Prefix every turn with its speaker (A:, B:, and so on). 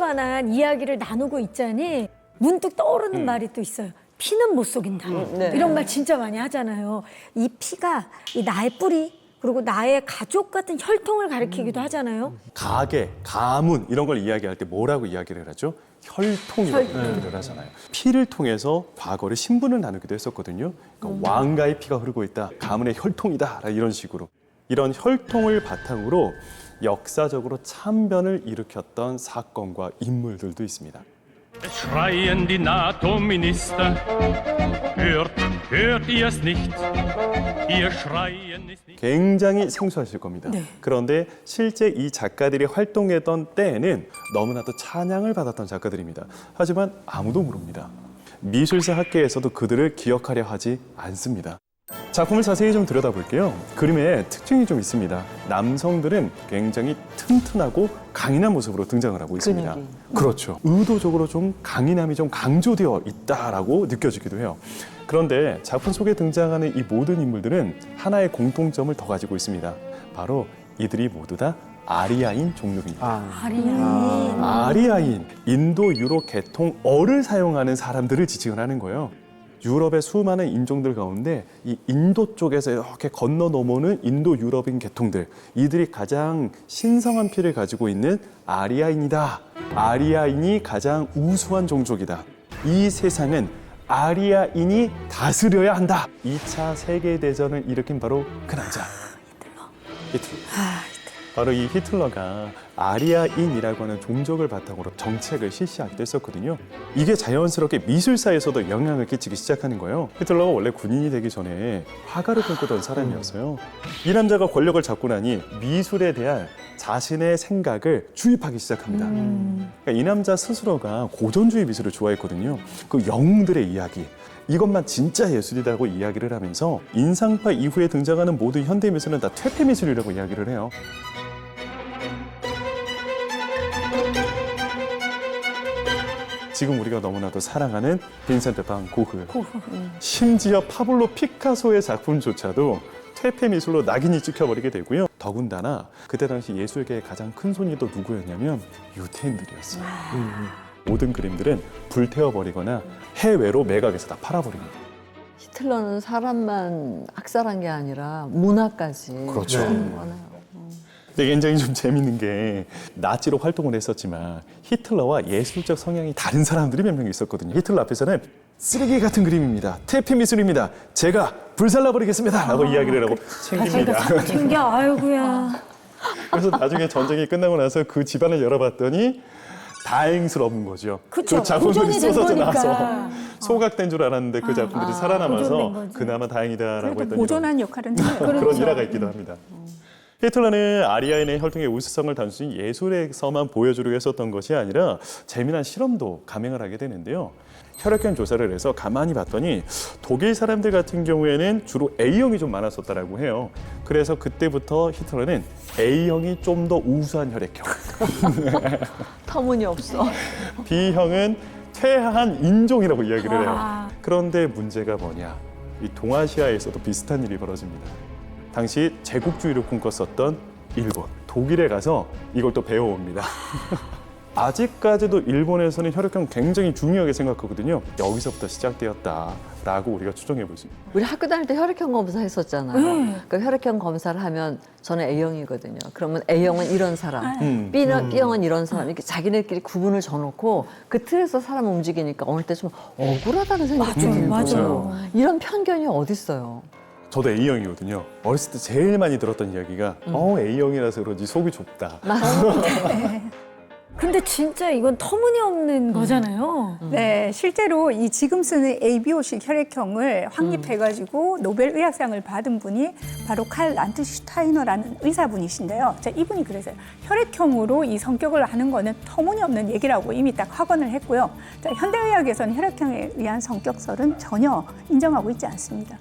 A: 만한 이야기를 나누고 있자니 문득 떠오르는 말이 또 있어요. 피는 못 속인다.
B: 네.
A: 이런 말 진짜 많이 하잖아요. 이 피가 이 나의 뿌리 그리고 나의 가족 같은 혈통을 가리키기도 하잖아요.
C: 가계, 가문 이런 걸 이야기할 때 뭐라고 이야기를 하죠? 혈통이라고 이야기를 하잖아요. 피를 통해서 과거를 신분을 나누기도 했었거든요. 그러니까 왕가의 피가 흐르고 있다. 가문의 혈통이다. 이런 식으로. 이런 혈통을 바탕으로 역사적으로 참변을 일으켰던 사건과 인물들도 있습니다.
D: Schreien die NATO-Minister, hört ihr es nicht? Ihr Schreien ist nicht.
C: 굉장히 생소하실 겁니다.
A: 네.
C: 그런데 실제 이 작가들이 활동했던 때에는 너무나도 찬양을 받았던 작가들입니다. 하지만 아무도 모릅니다. 미술사 학계에서도 그들을 기억하려 하지 않습니다. 작품을 자세히 좀 들여다볼게요. 그림에 특징이 좀 있습니다. 남성들은 굉장히 튼튼하고 강인한 모습으로 등장을 하고 있습니다.
B: 근육이.
C: 그렇죠. 의도적으로 좀 강인함이 좀 강조되어 있다라고 느껴지기도 해요. 그런데 작품 속에 등장하는 이 모든 인물들은 하나의 공통점을 더 가지고 있습니다. 바로 이들이 모두 다 아리아인 종족입니다.
A: 아리아인.
C: 아리아인, 인도 유럽 계통어를 사용하는 사람들을 지칭을 하는 거예요. 유럽의 수많은 인종들 가운데 이 인도 쪽에서 이렇게 건너 넘어오는 인도 유럽인 계통들, 이들이 가장 신성한 피를 가지고 있는 아리아인이다. 아리아인이 가장 우수한 종족이다. 이 세상은 아리아인이 다스려야 한다. 2차 세계대전을 일으킨 바로 그 남자. 히틀러. 바로 이 히틀러가 아리아인이라고 하는 종족을 바탕으로 정책을 실시하기도 했었거든요. 이게 자연스럽게 미술사에서도 영향을 끼치기 시작하는 거예요. 히틀러가 원래 군인이 되기 전에 화가를 꿈꾸던 사람이었어요. 이 남자가 권력을 잡고 나니 미술에 대한 자신의 생각을 주입하기 시작합니다. 그러니까 이 남자 스스로가 고전주의 미술을 좋아했거든요. 그 영웅들의 이야기. 이것만 진짜 예술이라고 이야기를 하면서 인상파 이후에 등장하는 모든 현대 미술은 다 퇴폐 미술이라고 이야기를 해요. 지금 우리가 너무나도 사랑하는 빈센트 반 고흐. 심지어 파블로 피카소의 작품조차도 퇴폐 미술로 낙인이 찍혀버리게 되고요. 더군다나 그때 당시 예술계의 가장 큰 손이 또 누구였냐면 유태인들이었어요. 모든 그림들은 불태워버리거나 해외로 매각해서 다 팔아버립니다.
B: 히틀러는 사람만 학살한 게 아니라 문화까지
C: 그렇죠.
B: 하는 거네요.
C: 근데 굉장히 좀 재밌는 게 나치로 활동을 했었지만 히틀러와 예술적 성향이 다른 사람들이 몇 명 있었거든요. 히틀러 앞에서는 쓰레기 같은 그림입니다. 퇴폐 미술입니다. 제가 불살라버리겠습니다. 라고 이야기를 하고 챙깁니다.
A: 챙겨, 아이고야.
C: 그래서 나중에 전쟁이 끝나고 나서 그 집안을 열어봤더니 다행스러운 거죠.
A: 그쵸.
C: 그 작품들이
A: 보존이 된
C: 쏟아져
A: 거니까.
C: 나와서 소각된 줄 알았는데 그 작품들이
A: 보존된
C: 살아남아서
A: 거지.
C: 그나마 다행이다라고
E: 그래도
C: 했던
E: 보존한 역할은 해요.
C: 그런 일화가 있기도 합니다. 히틀러는 아리아인의 혈통의 우수성을 단순히 예술에서만 보여주려고 했었던 것이 아니라 재미난 실험도 감행을 하게 되는데요. 혈액형 조사를 해서 가만히 봤더니 독일 사람들 같은 경우에는 주로 A형이 좀 많았었다라고 해요. 그래서 그때부터 히틀러는 A형이 좀 더 우수한 혈액형,
B: 터무니없어.
C: B형은 퇴화한 인종이라고 이야기를 해요.
A: 와.
C: 그런데 문제가 뭐냐? 이 동아시아에서도 비슷한 일이 벌어집니다. 당시 제국주의를 꿈꿨었던 일본, 독일에 가서 이걸 또 배워옵니다. 아직까지도 일본에서는 혈액형 굉장히 중요하게 생각하거든요. 여기서부터 시작되었다라고 우리가 추정해 볼 수 있습니다.
B: 우리 학교 다닐 때 혈액형 검사 했었잖아요. 그 혈액형 검사를 하면 저는 A형이거든요. 그러면 A형은 이런 사람, B형은 이런 사람 이렇게 자기네끼리 구분을 져놓고 그 틀에서 사람 움직이니까 어느 때 좀 억울하다는 생각이 들고
A: 맞아요.
B: 이런 편견이 어딨어요.
C: 저도 A형이거든요. 어렸을 때 제일 많이 들었던 이야기가 A형이라서 그런지 속이 좁다.
A: 근데 진짜 이건 터무니없는 거잖아요.
E: 네, 실제로 이 지금 쓰는 ABO식 혈액형을 확립해가지고 노벨 의학상을 받은 분이 바로 칼 란트슈타이너라는 의사분이신데요. 자, 이분이 그래서요. 혈액형으로 이 성격을 아는 거는 터무니없는 얘기라고 이미 딱 확언을 했고요. 자, 현대의학에서는 혈액형에 의한 성격설은 전혀 인정하고 있지 않습니다.